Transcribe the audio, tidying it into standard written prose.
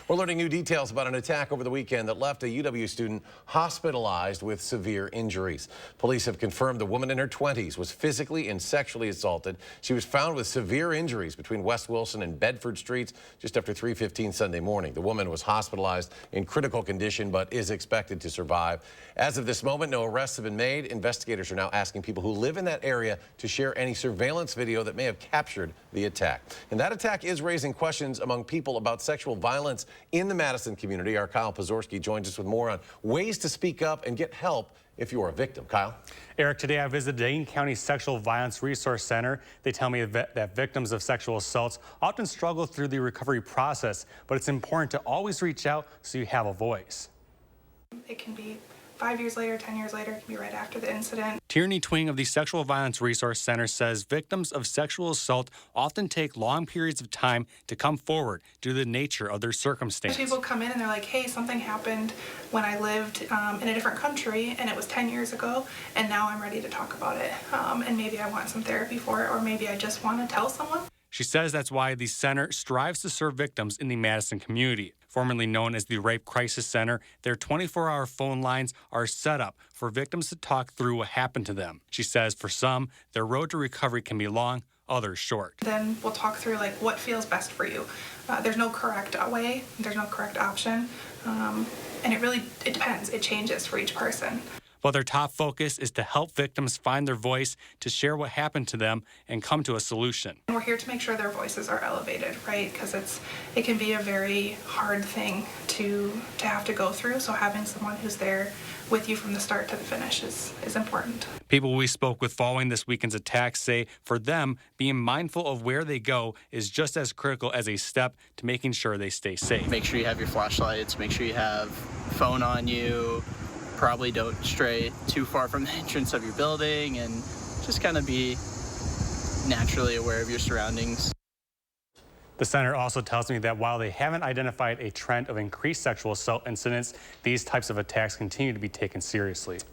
We're learning new details about an attack over the weekend that left a UW student hospitalized with severe injuries. Police have confirmed the woman in her 20s was physically and sexually assaulted. She was found with severe injuries between West Wilson and Bedford Streets just after 3:15 Sunday morning. The woman was hospitalized in critical condition but is expected to survive. As of this moment, no arrests have been made. Investigators are now asking people who live in that area to share any surveillance video that may have captured the attack. And that attack is raising questions among people about sexual violence in the Madison community. Our Kyle Pozorski joins us with more on ways to speak up and get help if you're a victim. Kyle? Eric, today I visited Dane County Sexual Violence Resource Center. They tell me that victims of sexual assaults often struggle through the recovery process, but it's important to always reach out so you have a voice. It can be 5 years later, 10 years later, it can be right after the incident. Tierney Twing of the Sexual Violence Resource Center says victims of sexual assault often take long periods of time to come forward due to the nature of their circumstance. People come in and they're like, hey, something happened when I lived in a different country and it was 10 years ago and now I'm ready to talk about it. And maybe I want some therapy for it, or maybe I just want to tell someone. She says that's why the center strives to serve victims in the Madison community. Formerly known as the Rape Crisis Center, their 24-hour phone lines are set up for victims to talk through what happened to them. She says for some, their road to recovery can be long, others short. Then we'll talk through like what feels best for you. There's no correct way, there's no correct option, and it depends. It changes for each person. But their top focus is to help victims find their voice, to share what happened to them, and come to a solution. And we're here to make sure their voices are elevated, right? Because it can be a very hard thing to have to go through. So having someone who's there with you from the start to the finish is important. People we spoke with following this weekend's attack say for them, being mindful of where they go is just as critical as a step to making sure they stay safe. Make sure you have your flashlights, make sure you have phone on you. Probably don't stray too far from the entrance of your building, and just kind of be naturally aware of your surroundings. The center also tells me that while they haven't identified a trend of increased sexual assault incidents, these types of attacks continue to be taken seriously.